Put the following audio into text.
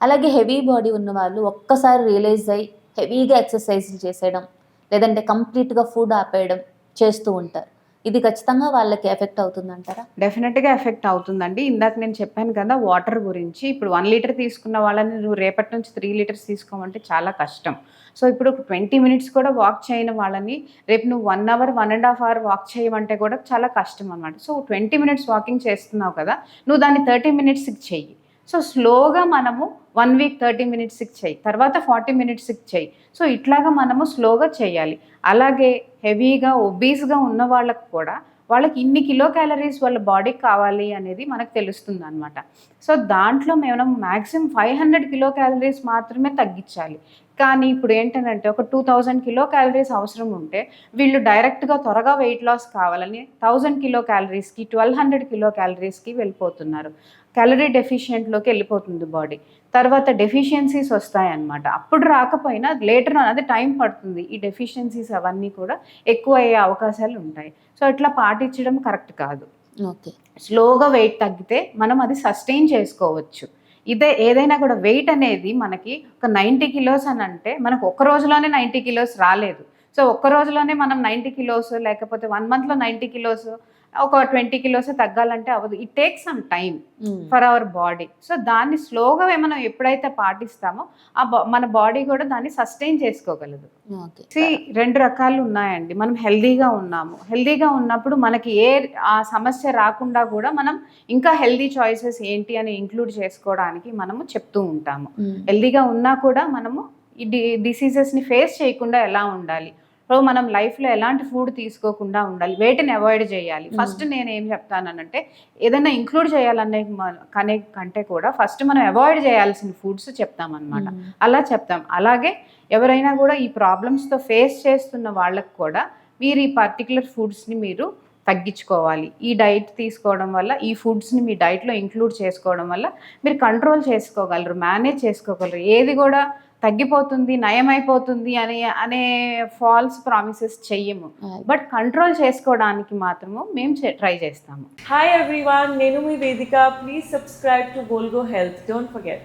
అలాగే heavy body ఉన్నవాళ్ళు ఒక్కసారి రియలైజ్ అయ్యి హెవీగా ఎక్సర్సైజ్లు చేసేయడం, లేదంటే కంప్లీట్‌గా ఫుడ్ ఆపేయడం చేస్తూ ఉంటారు. ఇది ఖచ్చితంగా వాళ్ళకి ఎఫెక్ట్ అవుతుందంటారా? డెఫినెట్‌గా ఎఫెక్ట్ అవుతుందండి. ఇందాక నేను చెప్పాను కదా! వాటర్ గురించి. ఇప్పుడు 1 లీటర్ తీసుకున్న వాళ్ళని నువ్వు రేపటి నుంచి 3 లీటర్స్ తీసుకోమంటే చాలా కష్టం. సో, ఇప్పుడు 20 మినిట్స్ కూడా వాక్ చేయని వాళ్ళని రేపు నువ్వు 1 అవర్, 1 ½ అవర్ వాక్ చేయమంటే కూడా చాలా కష్టం అనమాట. సో, 20 మినిట్స్ వాకింగ్ చేస్తున్నావు కదా! నువ్వు దాన్ని 30 మినిట్స్‌కి చెయ్యి. సో, స్లోగా మనము 1 వీక్ 30 మినిట్స్‌కి చెయ్యి. తర్వాత 40 మినిట్స్‌కి చెయ్యి. సో, ఇట్లాగా మనము స్లోగా చేయాలి. అలాగే హెవీగా, ఒబీస్‌గా ఉన్న వాళ్ళకి కూడా వాళ్ళకి ఇన్ని కిలో క్యాలరీస్ వాళ్ళ బాడీకి కావాలి అనేది మనకు తెలుస్తుందనమాట. సో, దాంట్లో మనం మాక్సిమం 500 కిలో క్యాలరీస్ మాత్రమే తగ్గించాలి. కానీ ఇప్పుడు ఏంటనంటే ఒక 2000 కిలో క్యాలరీస్ అవసరం ఉంటే వీళ్ళు డైరెక్ట్‌గా త్వరగా వెయిట్ లాస్ కావాలని 1000 కిలో క్యాలరీస్‌కి, 1200 కిలో క్యాలరీస్‌కి వెళ్ళిపోతున్నారు. క్యాలరీ డెఫిషియెంట్‌లోకి వెళ్ళిపోతుంది బాడీ. తర్వాత డెఫిషియన్సీస్ వస్తాయన్నమాట. అప్పుడు రాకపోయినా లేటర్ ఆన్ అదే టైం పడుతుంది. ఈ డెఫిషియన్సీస్ అవన్నీ కూడా ఎక్కువయ్యే అవకాశాలుంటాయి. సో, ఇట్లా పాటించడం కరెక్ట్ కాదు. ఓకే. స్లోగా వెయిట్ తగ్గితే మనం అది సస్టైన్ చేసుకోవచ్చు. ఏదైనా కూడా వెయిట్ అనేది మనకి ఒక 90 కిలోస్ అనంటే మనకు ఒక్క రోజులోనే 90 కిలోస్ రాలేదు. సో, ఒక్క రోజులోనే మనం 90 కిలోస్ లేకపోతే 1 మంత్‌లో 90 కిలోస్ ఒక 20 కిలోసే తగ్గాలంటే అవ్వదు. It takes some time for our body. So, దాన్ని స్లోగా మనం ఎప్పుడైతే పాటిస్తామో మన బాడీ కూడా దాన్ని సస్టైన్ చేసుకోగలదు. ఓకే. 2 రకాలు ఉన్నాయండి. మనం హెల్తీగా ఉన్నాము. హెల్తీగా ఉన్నప్పుడు మనకి ఆ సమస్య రాకుండా కూడా మనం ఇంకా హెల్తీ చాయిసెస్ ఏంటి అని ఇంక్లూడ్ చేసుకోవడానికి మనము చెప్తూ ఉంటాము. హెల్తీగా ఉన్నా కూడా మనము ఈ డిసీజెస్‌ని ఫేస్ చేయకుండా ఎలా ఉండాలి? సో, మనం లైఫ్‌లో ఎలాంటి ఫుడ్ తీసుకోకుండా ఉండాలి? వేటిని అవాయిడ్ చేయాలి? ఫస్ట్ నేనేం చెప్తాననంటే ఏదైనా ఇంక్లూడ్ చేయాలనే కంటే కూడా ఫస్ట్ మనం అవాయిడ్ చేయాల్సిన ఫుడ్స్ చెప్తామనమాట. అలా చెప్తాం. అలాగే ఎవరైనా కూడా ఈ ప్రాబ్లమ్స్‌తో ఫేస్ చేస్తున్న వాళ్ళకి కూడా మీరు ఈ పర్టిక్యులర్ ఫుడ్స్‌ని మీరు తగ్గించుకోవాలి. ఈ డైట్ తీసుకోవడం వల్ల, ఈ ఫుడ్స్‌ని మీ డైట్‌లో ఇంక్లూడ్ చేసుకోవడం వల్ల మీరు కంట్రోల్ చేసుకోగలరు, మేనేజ్ చేసుకోగలరు. ఏది కూడా తగ్గిపోతుంది, నయమైపోతుంది అనే ఫాల్స్ ప్రామిసెస్ చెయ్యము. బట్ కంట్రోల్ చేసుకోవడానికి మాత్రము మేము ట్రై చేస్తాము. Hi everyone, Nenu mi Vedika. Please subscribe to Volgo Health. Don't forget.